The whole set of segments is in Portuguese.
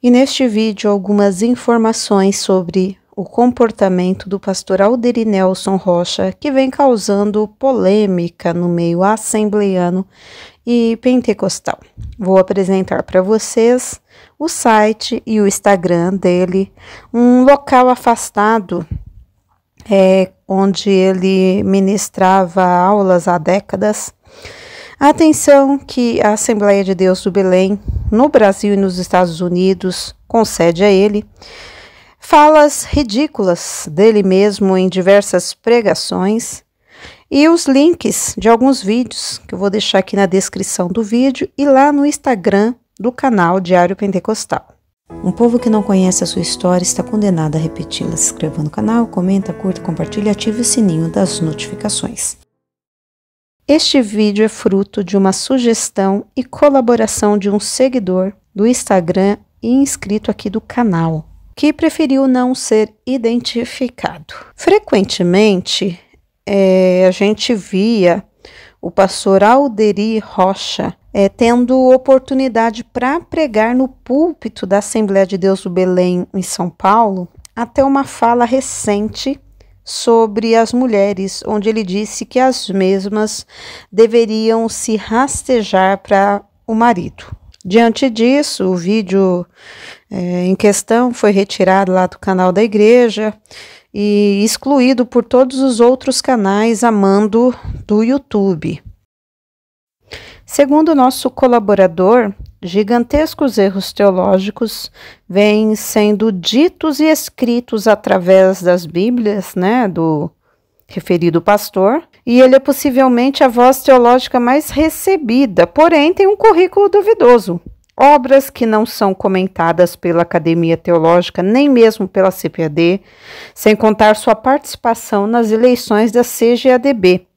E neste vídeo algumas informações sobre o comportamento do pastor Alderi Nelson Rocha, que vem causando polêmica no meio assembleiano e pentecostal. Vou apresentar para vocês o site e o Instagram dele, um local afastado onde ele ministrava aulas há décadas. Atenção que a Assembleia de Deus do Belém, no Brasil e nos Estados Unidos, concede a ele falas ridículas dele mesmo em diversas pregações e os links de alguns vídeos que eu vou deixar aqui na descrição do vídeo e lá no Instagram do canal Diário Pentecostal. Um povo que não conhece a sua história está condenado a repeti-la. Se inscreva no canal, comenta, curta, compartilha e ative o sininho das notificações. Este vídeo é fruto de uma sugestão e colaboração de um seguidor do Instagram e inscrito aqui do canal, que preferiu não ser identificado. Frequentemente, a gente via o pastor Alderi Rocha tendo oportunidade para pregar no púlpito da Assembleia de Deus do Belém, em São Paulo, até uma fala recente sobre as mulheres, onde ele disse que as mesmas deveriam se rastejar para o marido. Diante disso, o vídeo em questão foi retirado lá do canal da igreja e excluído por todos os outros canais a mando do YouTube. Segundo nosso colaborador, gigantescos erros teológicos vêm sendo ditos e escritos através das Bíblias, do referido pastor, e ele é possivelmente a voz teológica mais recebida, porém tem um currículo duvidoso. Obras que não são comentadas pela Academia Teológica, nem mesmo pela CPAD, sem contar sua participação nas eleições da CGADB.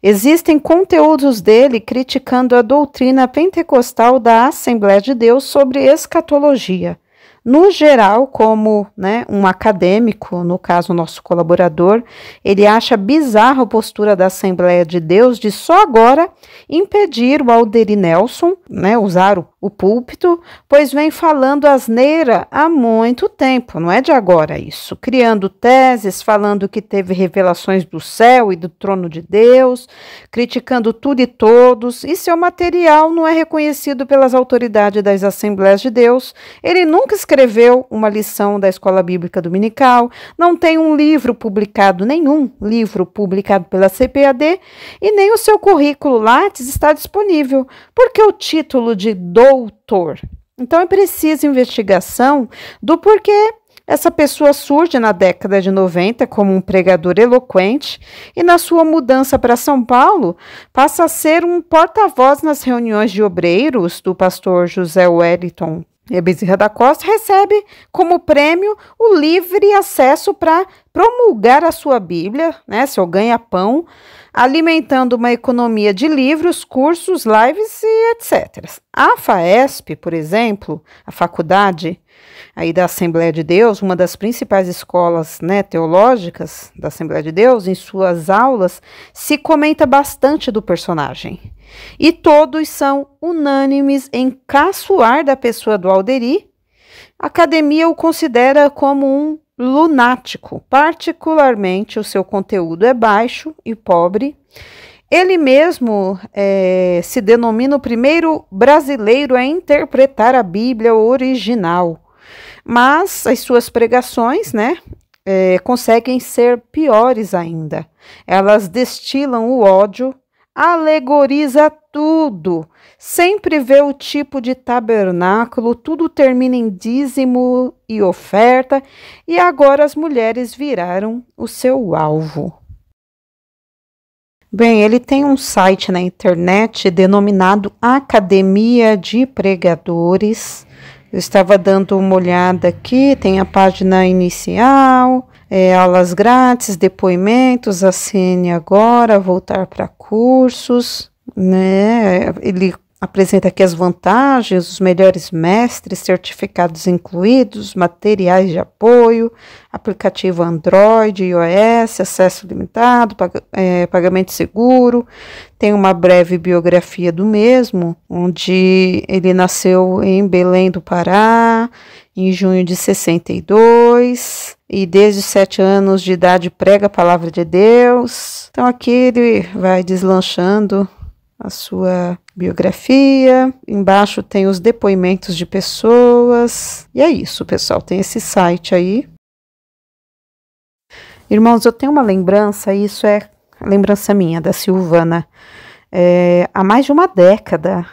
Existem conteúdos dele criticando a doutrina pentecostal da Assembleia de Deus sobre escatologia. No geral, como um acadêmico, no caso nosso colaborador, ele acha bizarra a postura da Assembleia de Deus de só agora impedir o Alderi Nelson, usar o púlpito, pois vem falando asneira há muito tempo, não é de agora isso, criando teses, falando que teve revelações do céu e do trono de Deus, criticando tudo e todos, e seu material não é reconhecido pelas autoridades das Assembleias de Deus. Ele nunca escreveu uma lição da Escola Bíblica Dominical, não tem nenhum livro publicado pela CPAD e nem o seu currículo Lattes está disponível, porque o título de doutor. Então é preciso investigação do porquê essa pessoa surge na década de 90 como um pregador eloquente e na sua mudança para São Paulo passa a ser um porta-voz nas reuniões de obreiros do pastor José Wellington Bezerra da Costa, recebe como prêmio o livre acesso para promulgar a sua Bíblia, seu ganha-pão, alimentando uma economia de livros, cursos, lives e etc. A FAESP, por exemplo, a faculdade aí da Assembleia de Deus, uma das principais escolas teológicas da Assembleia de Deus, em suas aulas, se comenta bastante do personagem. E todos são unânimes em caçoar da pessoa do Alderi. A academia o considera como um lunático, particularmente o seu conteúdo é baixo e pobre. Ele mesmo se denomina o primeiro brasileiro a interpretar a Bíblia original. Mas as suas pregações, conseguem ser piores ainda. Elas destilam o ódio, alegoriza tudo, sempre vê o tipo de tabernáculo, tudo termina em dízimo e oferta, e agora as mulheres viraram o seu alvo. Bem, ele tem um site na internet denominado Academia de Pregadores. Eu estava dando uma olhada aqui, tem a página inicial, aulas grátis, depoimentos, assine agora, voltar para cursos, Ele apresenta aqui as vantagens, os melhores mestres, certificados incluídos, materiais de apoio, aplicativo Android, iOS, acesso limitado, pagamento seguro. Tem uma breve biografia do mesmo, onde ele nasceu em Belém do Pará, em junho de 62, e desde 7 anos de idade prega a palavra de Deus. Então aqui ele vai deslanchando a sua biografia, embaixo tem os depoimentos de pessoas, e é isso, pessoal, tem esse site aí. Irmãos, eu tenho uma lembrança, isso é a lembrança minha, da Silvana, há mais de uma década,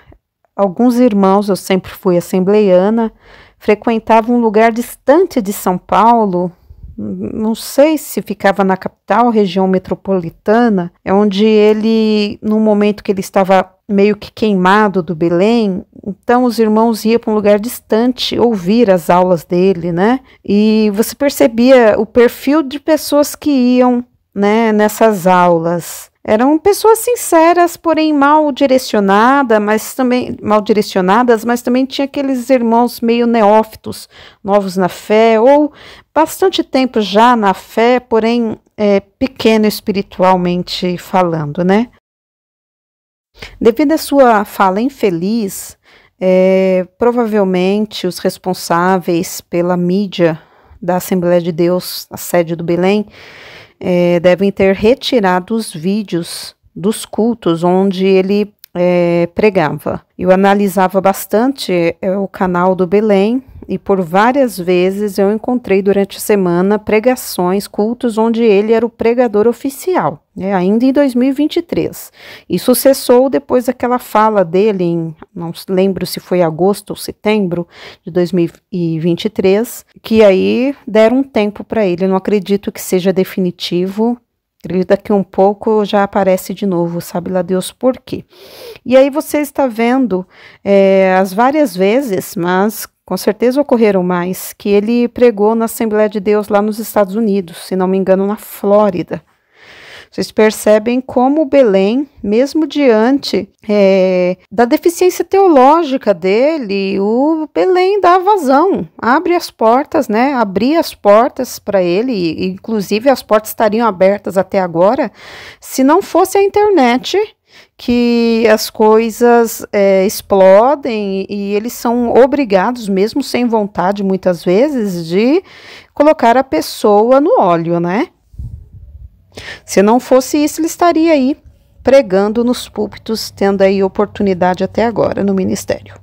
alguns irmãos, eu sempre fui assembleiana, frequentavam um lugar distante de São Paulo, não sei se ficava na capital, região metropolitana, é onde ele, no momento que ele estava meio que queimado do Belém, então os irmãos iam para um lugar distante ouvir as aulas dele, né? E você percebia o perfil de pessoas que iam, né, nessas aulas. Eram pessoas sinceras, porém mal direcionadas, mas também tinha aqueles irmãos meio neófitos, novos na fé, ou bastante tempo já na fé, porém pequeno espiritualmente falando, né? Devido à sua fala infeliz, provavelmente os responsáveis pela mídia da Assembleia de Deus, a sede do Belém, devem ter retirado os vídeos dos cultos onde ele pregava. Eu analisava bastante o canal do Belém e por várias vezes eu encontrei durante a semana pregações, cultos onde ele era o pregador oficial, ainda em 2023. Isso cessou depois daquela fala dele, não lembro se foi agosto ou setembro de 2023, que aí deram um tempo para ele. Eu não acredito que seja definitivo. Acredito que daqui um pouco já aparece de novo, sabe lá Deus por quê. E aí você está vendo as várias vezes, mas com certeza ocorreram mais, que ele pregou na Assembleia de Deus lá nos Estados Unidos, se não me engano na Flórida. Vocês percebem como Belém, mesmo diante da deficiência teológica dele, o Belém dá vazão, abre as portas, né? Abria as portas para ele, e, inclusive as portas estariam abertas até agora, se não fosse a internet, que as coisas explodem e eles são obrigados, mesmo sem vontade, muitas vezes, de colocar a pessoa no óleo, né? Se não fosse isso, ele estaria aí pregando nos púlpitos, tendo aí oportunidade até agora no ministério.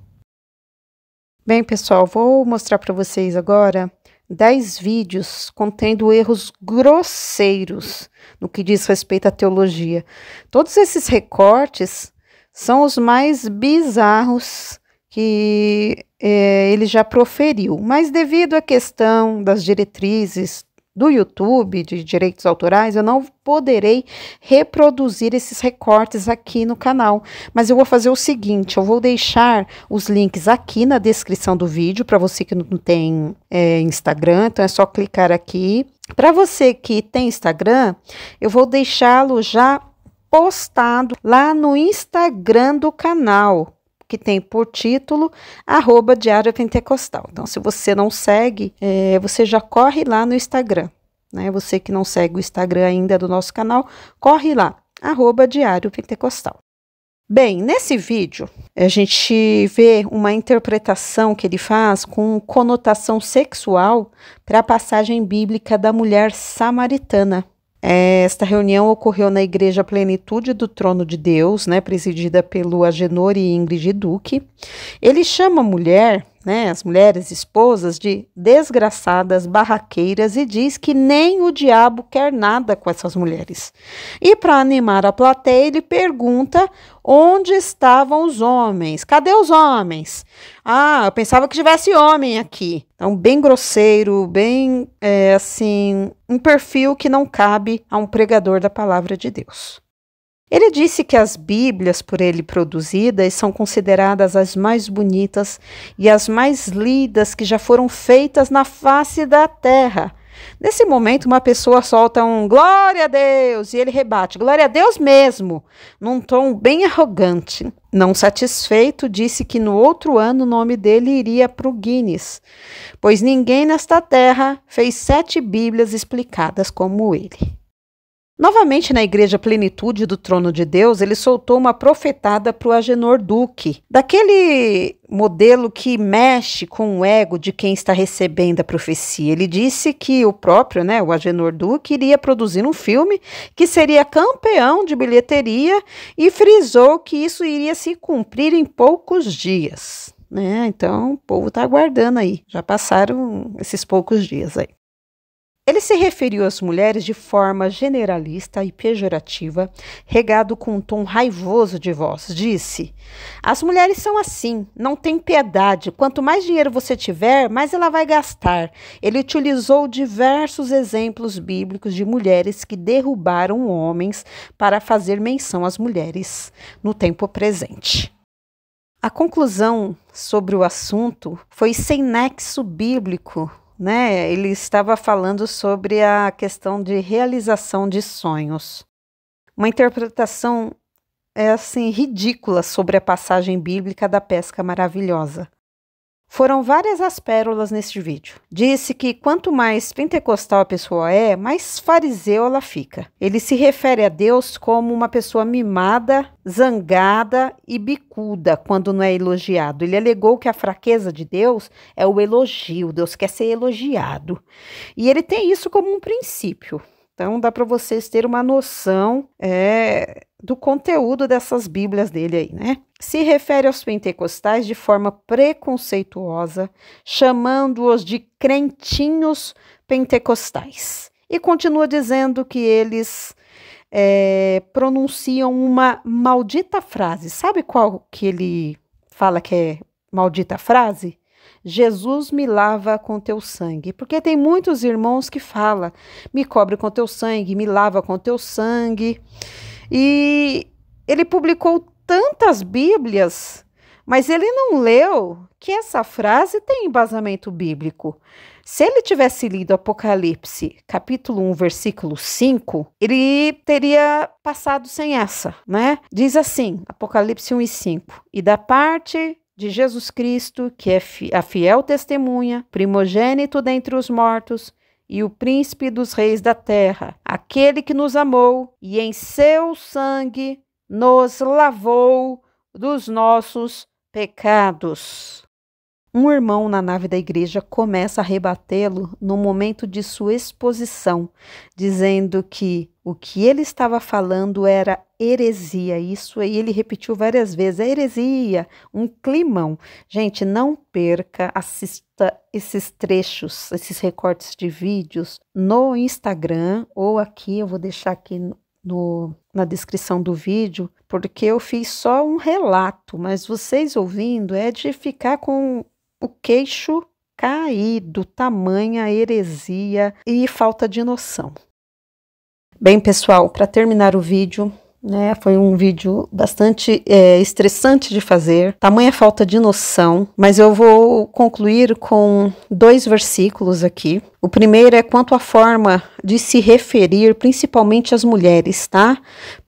Bem, pessoal, vou mostrar para vocês agora 10 vídeos contendo erros grosseiros no que diz respeito à teologia. Todos esses recortes são os mais bizarros que ele já proferiu, mas devido à questão das diretrizes do YouTube, de direitos autorais, eu não poderei reproduzir esses recortes aqui no canal, mas eu vou fazer o seguinte, eu vou deixar os links aqui na descrição do vídeo, para você que não tem Instagram, então é só clicar aqui. Para você que tem Instagram, eu vou deixá-lo já postado lá no Instagram do canal, que tem por título @Diário Pentecostal. Então, se você não segue, você já corre lá no Instagram, né? Você que não segue o Instagram ainda do nosso canal, corre lá, @Diário Pentecostal. Bem, nesse vídeo, a gente vê uma interpretação que ele faz com conotação sexual para a passagem bíblica da mulher samaritana. Esta reunião ocorreu na Igreja Plenitude do Trono de Deus, né, presidida pelo Agenor e Ingrid Duque. Ele chama a mulher, né, as mulheres esposas, de desgraçadas, barraqueiras, e diz que nem o diabo quer nada com essas mulheres. E para animar a plateia, ele pergunta onde estavam os homens. Cadê os homens? Ah, eu pensava que tivesse homem aqui. Então, bem grosseiro, bem, assim, um perfil que não cabe a um pregador da palavra de Deus. Ele disse que as Bíblias por ele produzidas são consideradas as mais bonitas e as mais lidas que já foram feitas na face da terra. Nesse momento, uma pessoa solta um glória a Deus e ele rebate, glória a Deus mesmo, num tom bem arrogante. Não satisfeito, disse que no outro ano o nome dele iria para o Guinness, pois ninguém nesta terra fez 7 Bíblias explicadas como ele. Novamente, na Igreja Plenitude do Trono de Deus, ele soltou uma profetada para o Agenor Duque, daquele modelo que mexe com o ego de quem está recebendo a profecia. Ele disse que o próprio, o Agenor Duque, iria produzir um filme que seria campeão de bilheteria e frisou que isso iria se cumprir em poucos dias. Então, o povo está aguardando aí. Já passaram esses poucos dias aí. Ele se referiu às mulheres de forma generalista e pejorativa, regado com um tom raivoso de voz. Disse: as mulheres são assim, não têm piedade. Quanto mais dinheiro você tiver, mais ela vai gastar. Ele utilizou diversos exemplos bíblicos de mulheres que derrubaram homens para fazer menção às mulheres no tempo presente. A conclusão sobre o assunto foi sem nexo bíblico. Ele estava falando sobre a questão de realização de sonhos. Uma interpretação ridícula sobre a passagem bíblica da pesca maravilhosa. Foram várias as pérolas neste vídeo. Disse que quanto mais pentecostal a pessoa é, mais fariseu ela fica. Ele se refere a Deus como uma pessoa mimada, zangada e bicuda quando não é elogiado. Ele alegou que a fraqueza de Deus é o elogio. Deus quer ser elogiado. E ele tem isso como um princípio. Então dá para vocês terem uma noção do conteúdo dessas Bíblias dele aí, Se refere aos pentecostais de forma preconceituosa, chamando-os de crentinhos pentecostais. E continua dizendo que eles pronunciam uma maldita frase. Sabe qual que ele fala que é maldita frase? Jesus me lava com teu sangue, porque tem muitos irmãos que falam, me cobre com teu sangue, me lava com teu sangue, e ele publicou tantas Bíblias, mas ele não leu que essa frase tem embasamento bíblico. Se ele tivesse lido Apocalipse, capítulo 1, versículo 5, ele teria passado sem essa, Diz assim, Apocalipse 1 e 5, e da parte de Jesus Cristo, que é a fiel testemunha, primogênito dentre os mortos e o príncipe dos reis da terra, aquele que nos amou e em seu sangue nos lavou dos nossos pecados. Um irmão na nave da igreja começa a rebatê-lo no momento de sua exposição, dizendo que o que ele estava falando era heresia. Isso aí ele repetiu várias vezes, é heresia, um climão. Gente, não perca, assista esses trechos, esses recortes de vídeos no Instagram ou aqui, eu vou deixar aqui na descrição do vídeo, porque eu fiz só um relato, mas vocês ouvindo é de ficar com o queixo caído, tamanha heresia e falta de noção. Bem, pessoal, para terminar o vídeo, foi um vídeo bastante estressante de fazer, tamanha falta de noção, mas eu vou concluir com 2 versículos aqui. O primeiro é quanto à forma de se referir principalmente às mulheres, tá?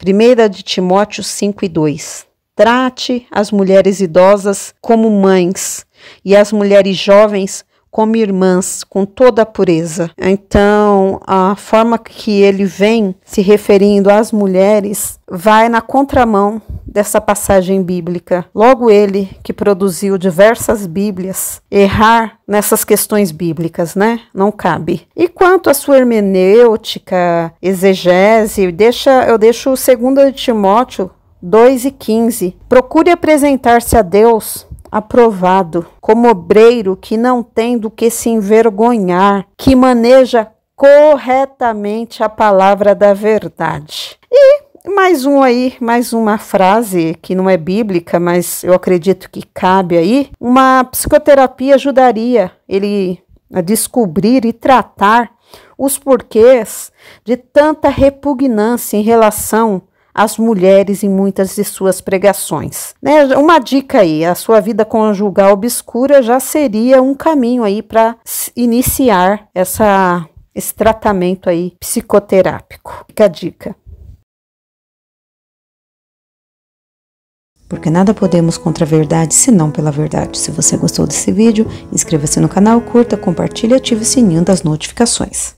1 de Timóteo 5 e 2. Trate as mulheres idosas como mães e as mulheres jovens como irmãs, com toda a pureza. Então, a forma que ele vem se referindo às mulheres vai na contramão dessa passagem bíblica. Logo ele, que produziu diversas Bíblias, errar nessas questões bíblicas, Não cabe. E quanto à sua hermenêutica, exegese, eu deixo 2 de Timóteo 2 e 15. Procure apresentar-se a Deus aprovado, como obreiro que não tem do que se envergonhar, que maneja corretamente a palavra da verdade. E mais uma frase que não é bíblica, mas eu acredito que cabe aí. Uma psicoterapia ajudaria ele a descobrir e tratar os porquês de tanta repugnância em relação às mulheres em muitas de suas pregações. Uma dica aí, a sua vida conjugal obscura já seria um caminho aí para iniciar esse tratamento aí psicoterápico. Fica a dica. Porque nada podemos contra a verdade, senão pela verdade. Se você gostou desse vídeo, inscreva-se no canal, curta, compartilhe e ative o sininho das notificações.